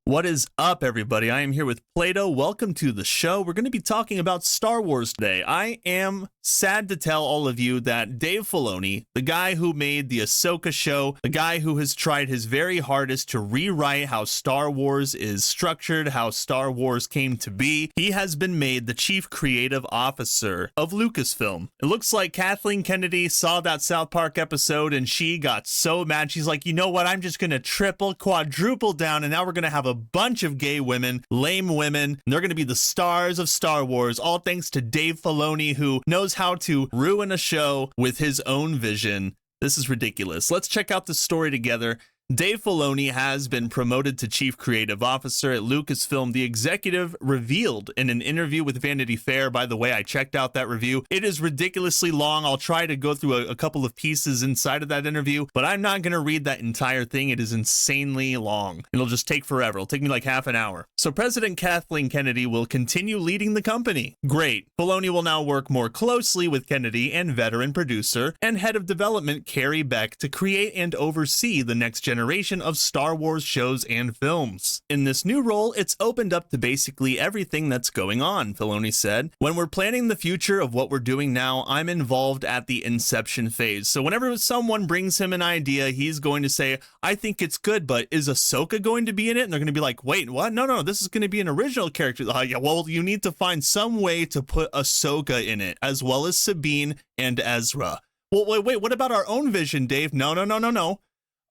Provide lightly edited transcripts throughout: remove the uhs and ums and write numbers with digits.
What is up, everybody? I am here with Plato. Welcome to the show. We're going to be talking about Star Wars today. I am sad to tell all of you that Dave Filoni, the guy who made the Ahsoka show, the guy who has tried his very hardest to rewrite how Star Wars is structured, how Star Wars came to be, he has been made the chief creative officer of LUCASFILM. It looks like Kathleen Kennedy saw that South Park episode and she got so mad. She's like, you know what? I'm just going to triple, quadruple down, and now we're going to have a bunch of gay women, lame women, and they're going to be the stars of Star Wars, all thanks to Dave Filoni, who knows how to ruin a show with his own vision. This is ridiculous. Let's check out the story together. Dave Filoni has been promoted to Chief Creative Officer at Lucasfilm. The executive revealed in an interview with Vanity Fair. By the way, I checked out that review. It is ridiculously long. I'll try to go through a couple of pieces inside of that interview, but I'm not going to read that entire thing. It is insanely long. It'll just take forever. It'll take me like half an hour. So President Kathleen Kennedy will continue leading the company. Great. Filoni will now work more closely with Kennedy and veteran producer and head of development Carrie Beck to create and oversee the next generation of Star Wars shows and films. In this new role, it's opened up to basically everything that's going on, Filoni said. When we're planning the future of what we're doing now, I'm involved at the inception phase. So whenever someone brings him an idea, he's going to say, I think it's good, but is Ahsoka going to be in it? And they're going to be like, wait, what? No, this is going to be an original character. Yeah, well, you need to find some way to put Ahsoka in it, as well as Sabine and Ezra. Well, wait, what about our own vision, Dave? No.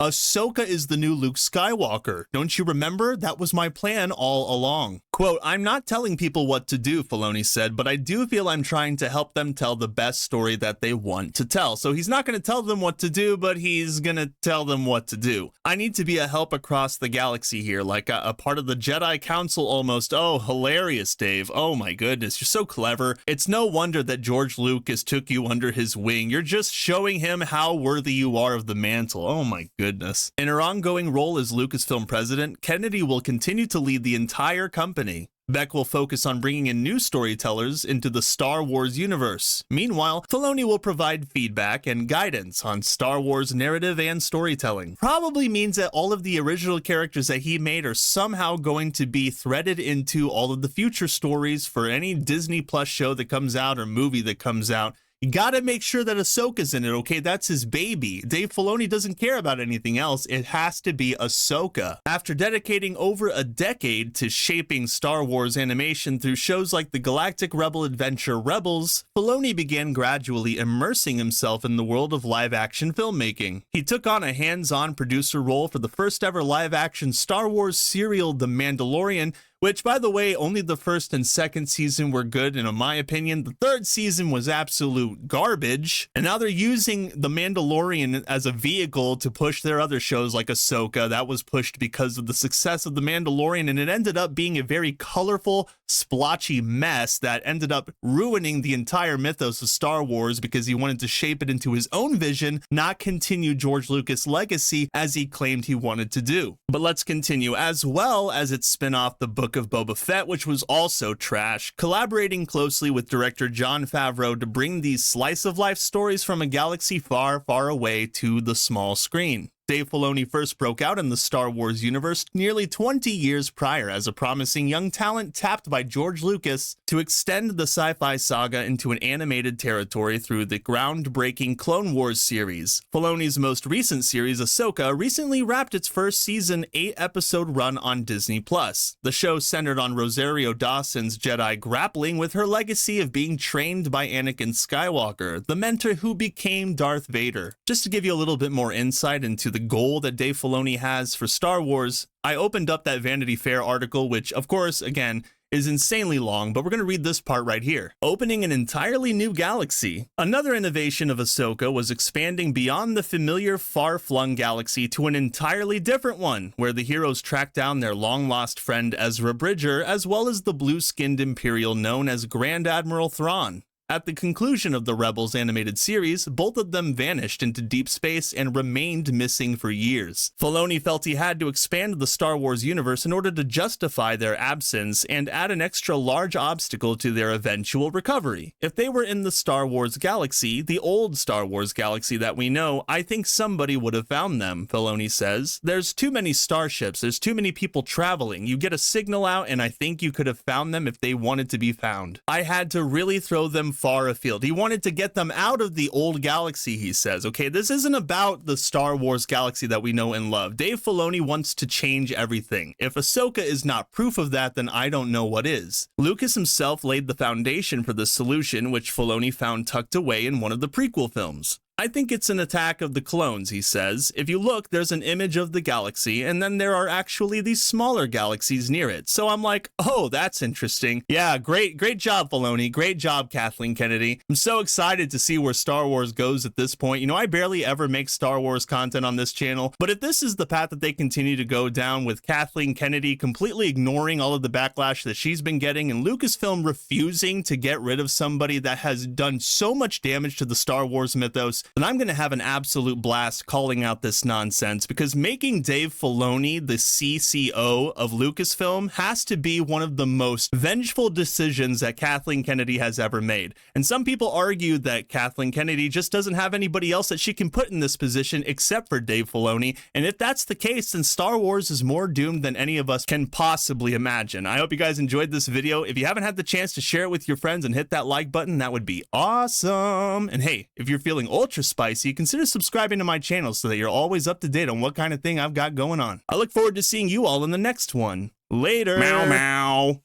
Ahsoka is the new Luke Skywalker. Don't you remember? That was my plan all along. Quote, I'm not telling people what to do, Filoni said, but I do feel I'm trying to help them tell the best story that they want to tell. So he's not going to tell them what to do, but he's going to tell them what to do. I need to be a help across the galaxy here, like a part of the Jedi Council almost. Oh, hilarious, Dave. Oh my goodness, you're so clever. It's no wonder that George Lucas took you under his wing. You're just showing him how worthy you are of the mantle. Oh my goodness. In her ongoing role as Lucasfilm president, Kennedy will continue to lead the entire company. Beck will focus on bringing in new storytellers into the Star Wars universe. Meanwhile, Filoni will provide feedback and guidance on Star Wars narrative and storytelling. Probably means that all of the original characters that he made are somehow going to be threaded into all of the future stories for any Disney Plus show that comes out or movie that comes out. You gotta make sure that Ahsoka's in it, okay? That's his baby. Dave Filoni doesn't care about anything else. It has to be Ahsoka. After dedicating over a decade to shaping Star Wars animation through shows like the galactic rebel adventure Rebels, Filoni began gradually immersing himself in the world of live-action filmmaking. He took on a hands-on producer role for the first-ever live-action Star Wars serial The Mandalorian, which, by the way, only the first and second season were good, and in my opinion, the third season was absolute garbage. And now they're using The Mandalorian as a vehicle to push their other shows like Ahsoka. That was pushed because of the success of The Mandalorian, and it ended up being a very colorful, splotchy mess that ended up ruining the entire mythos of Star Wars because he wanted to shape it into his own vision, not continue George Lucas' legacy as he claimed he wanted to do. But let's continue, as well as its spin-off, The Book of Boba Fett, which was also trash, collaborating closely with director Jon Favreau to bring these slice-of-life stories from a galaxy far, far away to the small screen. Dave Filoni first broke out in the Star Wars universe nearly 20 years prior as a promising young talent tapped by George Lucas to extend the sci-fi saga into an animated territory through the groundbreaking Clone Wars series. Filoni's most recent series, Ahsoka, recently wrapped its first season 8-episode run on Disney+. The show centered on Rosario Dawson's Jedi grappling with her legacy of being trained by Anakin Skywalker, the mentor who became Darth Vader. Just to give you a little bit more insight into the goal that Dave Filoni has for Star Wars, I opened up that Vanity Fair article, which, of course, again, is insanely long, but we're going to read this part right here. Opening an entirely new galaxy. Another innovation of Ahsoka was expanding beyond the familiar far-flung galaxy to an entirely different one, where the heroes track down their long-lost friend Ezra Bridger, as well as the blue-skinned Imperial known as Grand Admiral Thrawn. At the conclusion of the Rebels animated series, both of them vanished into deep space and remained missing for years. Filoni felt he had to expand the Star Wars universe in order to justify their absence and add an extra large obstacle to their eventual recovery. If they were in the Star Wars galaxy, the old Star Wars galaxy that we know, I think somebody would have found them, Filoni says. There's too many starships, there's too many people traveling. You get a signal out and I think you could have found them if they wanted to be found. I had to really throw them far afield. He wanted to get them out of the old galaxy, he says. Okay, this isn't about the Star Wars galaxy that we know and love. Dave Filoni wants to change everything. If Ahsoka is not proof of that, then I don't know what is. Lucas himself laid the foundation for this solution, which Filoni found tucked away in one of the prequel films. I think it's an attack of the clones, he says. If you look, there's an image of the galaxy, and then there are actually these smaller galaxies near it. So I'm like, oh, that's interesting. Yeah, great job, Filoni. Great job, Kathleen Kennedy. I'm so excited to see where Star Wars goes at this point. You know, I barely ever make Star Wars content on this channel, but if this is the path that they continue to go down with Kathleen Kennedy completely ignoring all of the backlash that she's been getting and Lucasfilm refusing to get rid of somebody that has done so much damage to the Star Wars mythos, then I'm going to have an absolute blast calling out this nonsense, because making Dave Filoni the CCO of Lucasfilm has to be one of the most vengeful decisions that Kathleen Kennedy has ever made. And some people argue that Kathleen Kennedy just doesn't have anybody else that she can put in this position except for Dave Filoni. And if that's the case, then Star Wars is more doomed than any of us can possibly imagine. I hope you guys enjoyed this video. If you haven't had the chance to share it with your friends and hit that like button, that would be awesome. And hey, if you're feeling ultra spicy, consider subscribing to my channel so that you're always up to date on what kind of thing I've got going on. I look forward to seeing you all in the next one. Later. Meow meow.